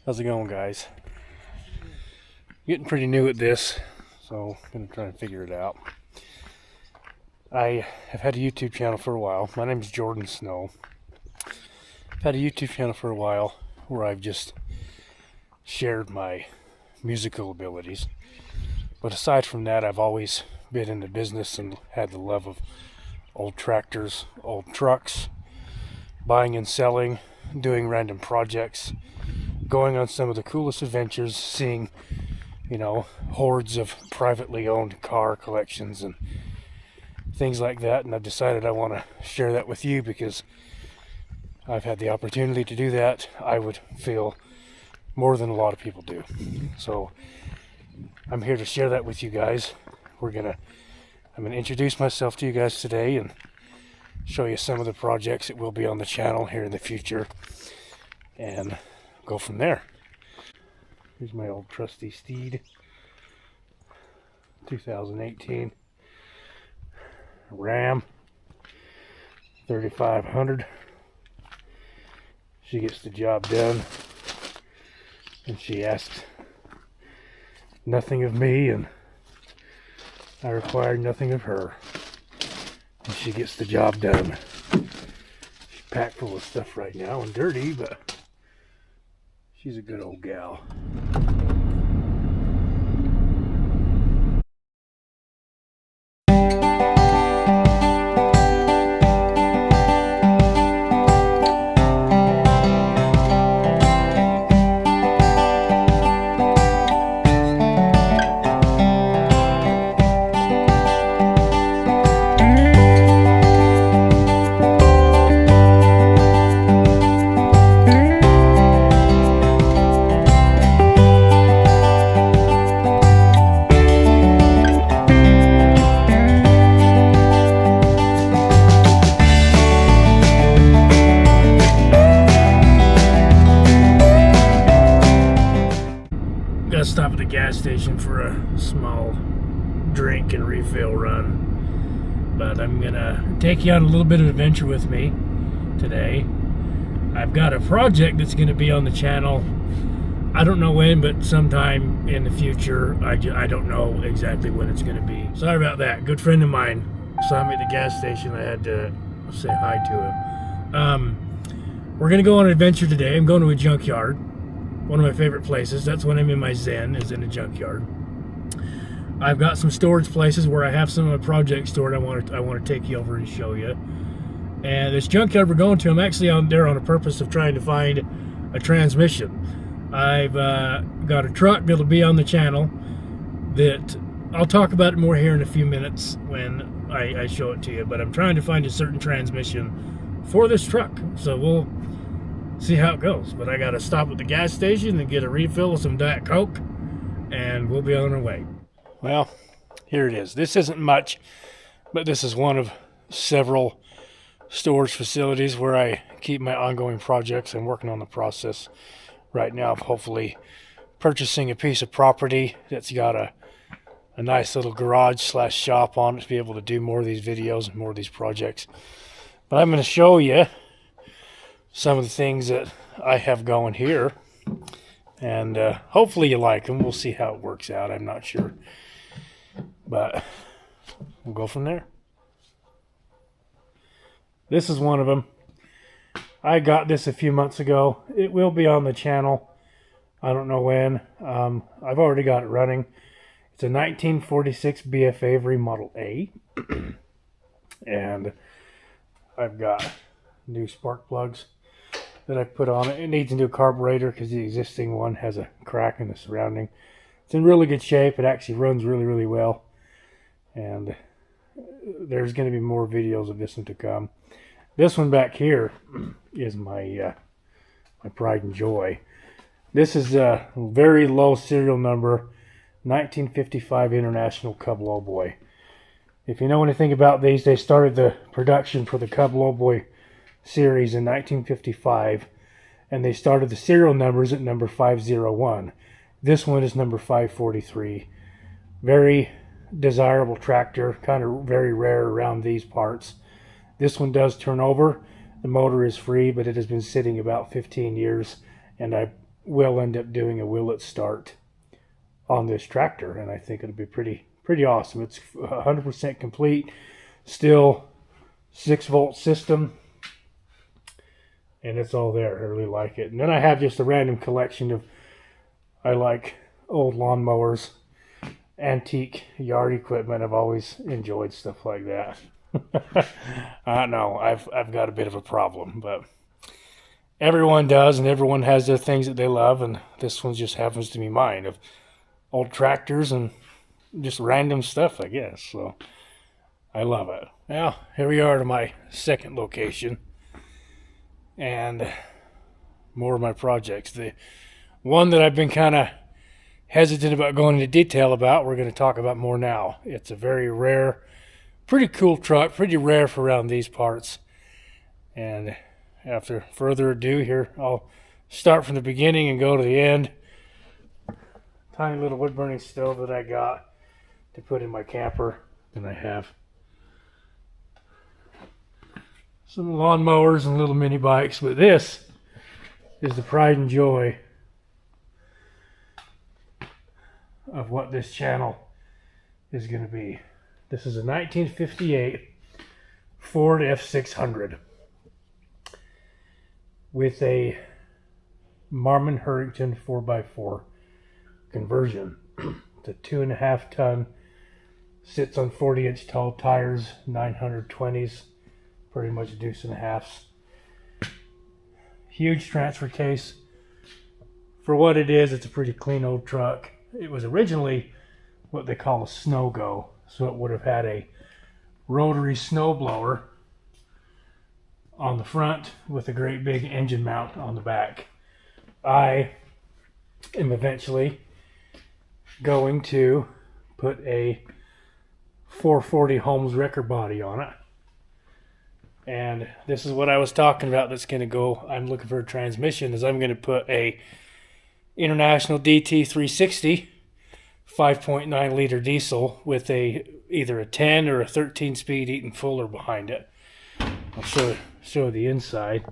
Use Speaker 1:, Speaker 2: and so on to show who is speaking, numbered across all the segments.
Speaker 1: How's it going, guys? Getting pretty new at this, so I'm going to try and figure it out. I have had a YouTube channel for a while. My name is Jordan Snow. I've had a YouTube channel for a while where I've just shared my musical abilities. But aside from that, I've always been in the business and had the love of old tractors, old trucks, buying and selling, doing random projects, going on some of the coolest adventures, seeing, hordes of privately owned car collections and things like that. And I've decided I want to share that with you because I've had the opportunity to do that. I would feel more than a lot of people do. So I'm here to share that with you guys. I'm gonna introduce myself to you guys today and show you some of the projects that will be on the channel here in the future, and go from there. Here's my old trusty steed, 2018 Ram 3500. She gets the job done, and she asks nothing of me, and I require nothing of her, and she gets the job done. She's packed full of stuff right now and dirty, but she's a good old gal. Gotta stop at the gas station for a small drink and refill run, but I'm gonna take you on a little bit of adventure with me today. I've got a project that's gonna be on the channel. I don't know when, but sometime in the future. I don't know exactly when it's gonna be. Sorry about that. Good friend of mine saw me at the gas station. I had to say hi to him. We're gonna go on an adventure today. I'm going to a junkyard. One of my favorite places. That's when I'm in my zen, is in a junkyard. I've got some storage places where I have some of my projects stored. I want to take you over and show you. And this junkyard we're going to, I'm actually out there on a purpose of trying to find a transmission. I've got a truck that'll be on the channel that I'll talk about it more here in a few minutes when I show it to you. But I'm trying to find a certain transmission for this truck. So we'll see how it goes. But I gotta stop at the gas station and get a refill of some Diet Coke, and we'll be on our way. Well, here it is. This isn't much, but this is one of several storage facilities where I keep my ongoing projects. I'm working on the process right now of hopefully purchasing a piece of property that's got a nice little garage / shop on it to be able to do more of these videos and more of these projects. But I'm going to show you some of the things that I have going here, and hopefully you like them. We'll see how it works out. I'm not sure, but we'll go from there. This is one of them. I got this a few months ago. It will be on the channel. I don't know when. I've already got it running. It's a 1946 BF Avery Model A, and I've got new spark plugs that I put on it. It needs a new carburetor because the existing one has a crack in the surrounding. It's in really good shape. It actually runs really, really well. And there's going to be more videos of this one to come. This one back here is my my pride and joy. This is a very low serial number, 1955 International Cub Lowboy. If you know anything about these, they started the production for the Cub Lowboy series in 1955, and they started the serial numbers at number 501. This one is number 543. Very desirable tractor, kind of very rare around these parts. This one does turn over. The motor is free, but it has been sitting about 15 years, and I will end up doing a willet start on this tractor, and I think it'll be pretty awesome. It's 100% complete, still 6-volt system, and it's all there. I really like it. And then I have just a random collection of, I like old lawnmowers, antique yard equipment. I've always enjoyed stuff like that. I know I've got a bit of a problem, but everyone does, and everyone has their things that they love, and this one just happens to be mine, of old tractors and just random stuff, I guess. So I love it. Now, here we are to my second location, and more of my projects. The one that I've been kind of hesitant about going into detail about, we're going to talk about more now. It's a very rare, pretty cool truck, pretty rare for around these parts. And after further ado, here I'll start from the beginning and go to the end. Tiny little wood burning stove that I got to put in my camper. Then I have some lawnmowers and little mini bikes, but this is the pride and joy of what this channel is going to be. This is a 1958 Ford F600 with a Marmon Hurricane 4x4 conversion. It's a 2.5 ton, sits on 40-inch tall tires, 920s, pretty much deuce and a halves. Huge transfer case. For what it is, it's a pretty clean old truck. It was originally what they call a snow go, so it would have had a rotary snow blower on the front with a great big engine mount on the back. I am eventually going to put a 440 Holmes wrecker body on it, and this is what I was talking about that's going to go. I'm looking for a transmission, is I'm going to put a International DT 360 5.9 liter diesel with either a 10 or a 13 speed Eaton Fuller behind it. I'll show the inside.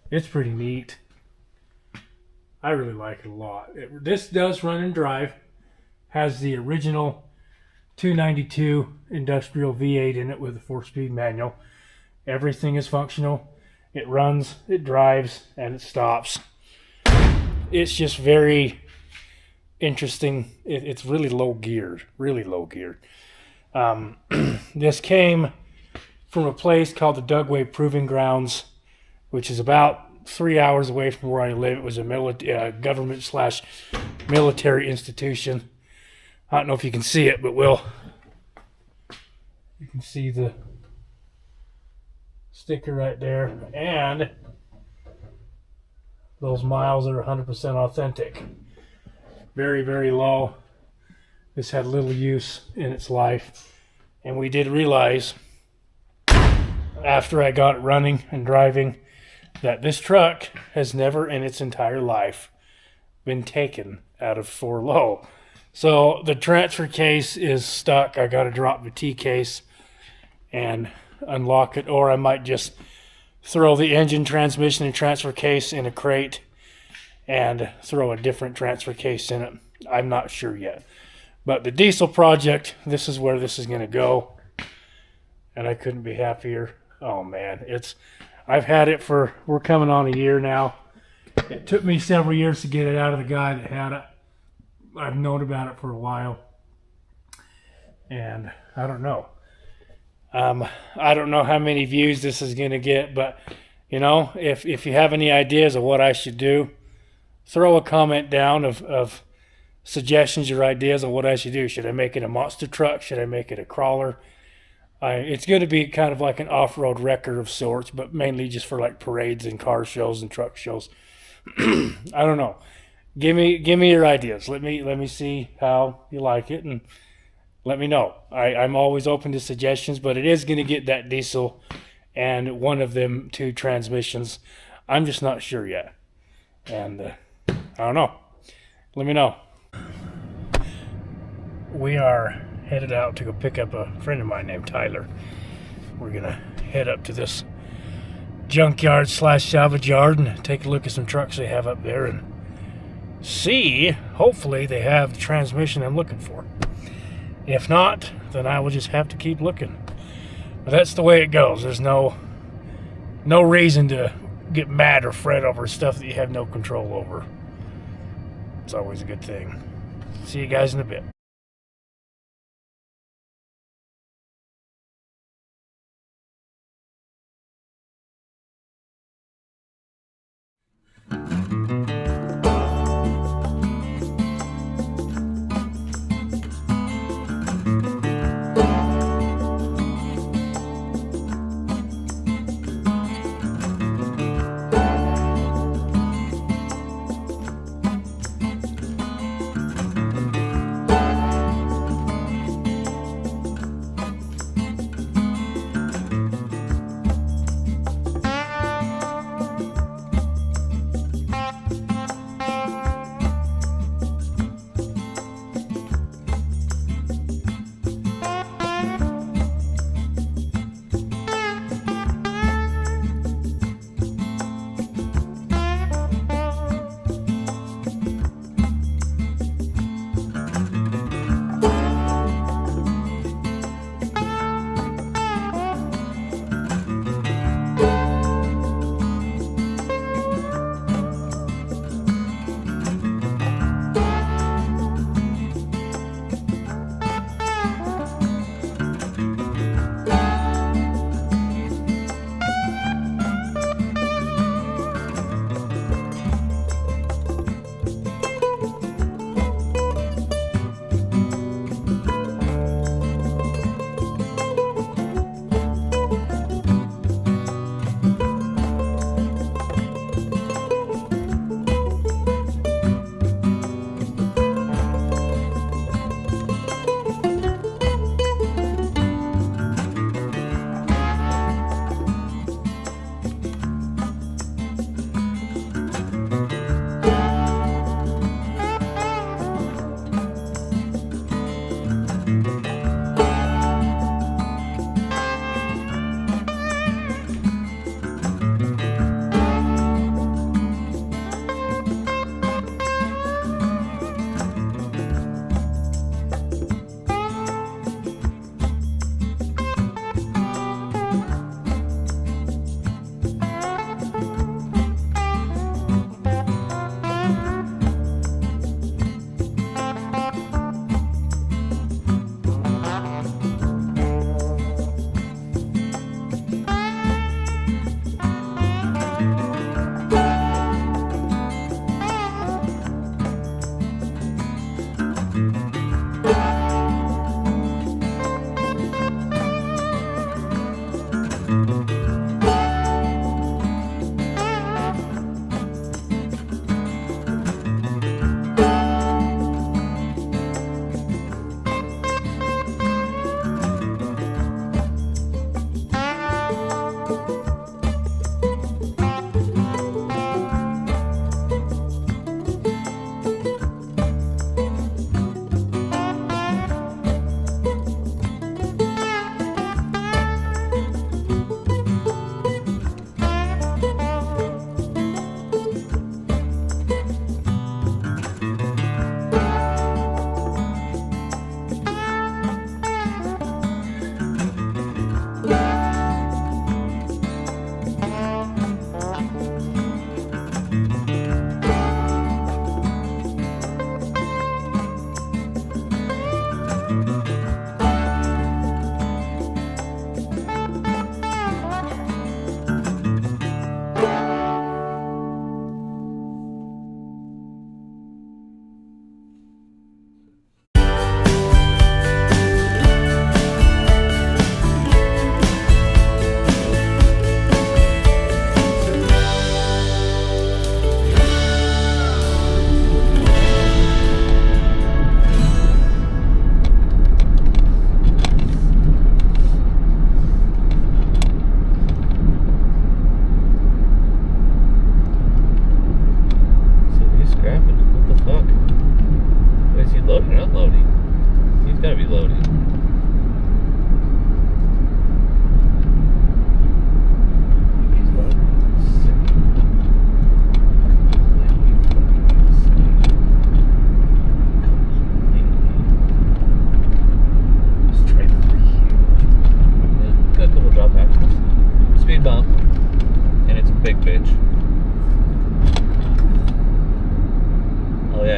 Speaker 1: It's pretty neat. I really like it a lot. This does run and drive. Has the original 292 industrial V8 in it with a 4-speed manual. Everything is functional. It runs, it drives, and it stops. It's just very interesting. It's really low geared, This came from a place called the Dugway Proving Grounds, which is about 3 hours away from where I live. It was a government/military institution. I don't know if you can see it, but you can see the sticker right there, and those miles are 100% authentic. Very, very low. This had little use in its life, and we did realize after I got it running and driving that this truck has never in its entire life been taken out of 4 low. So the transfer case is stuck. I got to drop the T case and unlock it, or I might just throw the engine, transmission, and transfer case in a crate and throw a different transfer case in it. I'm not sure yet. But the diesel project, this is where this is going to go, and I couldn't be happier. Oh man, I've had it we're coming on a year now. It took me several years to get it out of the guy that had it. I've known about it for a while, and I don't know. I don't know how many views this is going to get, but you know, if you have any ideas of what I should do, throw a comment down of suggestions or ideas on what I should do. Should I make it a monster truck? Should I make it a crawler? It's going to be kind of like an off-road wrecker of sorts, but mainly just for like parades and car shows and truck shows. I don't know. Give me your ideas. Let me see how you like it, and let me know. I'm always open to suggestions, but it is going to get that diesel and one of them 2 transmissions. I'm just not sure yet, and I don't know. Let me know. We are headed out to go pick up a friend of mine named Tyler. We're gonna head up to this Junkyard slash salvage yard and take a look at some trucks they have up there and see, hopefully they have the transmission I'm looking for. If not, then I will just have to keep looking. But that's the way it goes. There's no reason to get mad or fret over stuff that you have no control over. It's always a good thing. See you guys in a bit.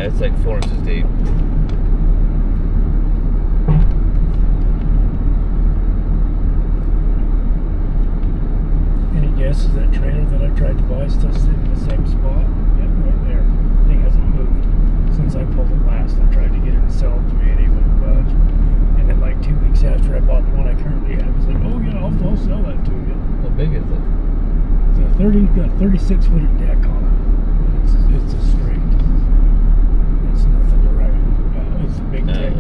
Speaker 2: it's like 4 inches deep.
Speaker 1: Any guesses that trailer that I tried to buy still sitting in the same spot? Yep, right there. Thing hasn't moved since I pulled it last. I tried to get it to sell it to me and he wouldn't budge. And then like 2 weeks after I bought the one I currently have, he's like, oh yeah, I'll sell that to you.
Speaker 2: How big is it?
Speaker 1: It's got a 36-footer deck on it. It's a straight. It's nothing to write. It's a big deck.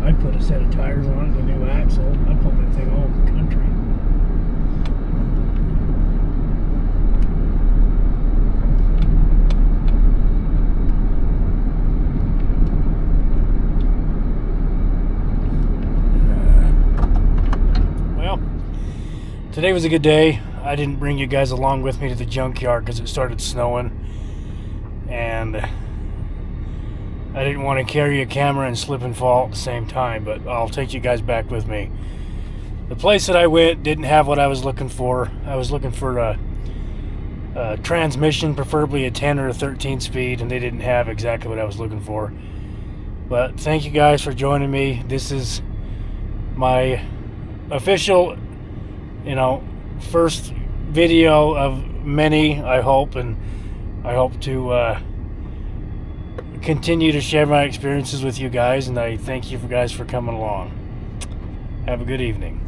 Speaker 1: I put a set of tires on it, a new axle. I pulled that thing all over the country. Well, today was a good day. I didn't bring you guys along with me to the junkyard because it started snowing, and I didn't want to carry a camera and slip and fall at the same time, but I'll take you guys back with me. The place that I went didn't have what I was looking for. I was looking for a transmission, preferably a 10 or a 13 speed, and they didn't have exactly what I was looking for. But thank you guys for joining me. This is my official, first video of many, I hope, and I hope to continue to share my experiences with you guys, and I thank you guys for coming along. Have a good evening.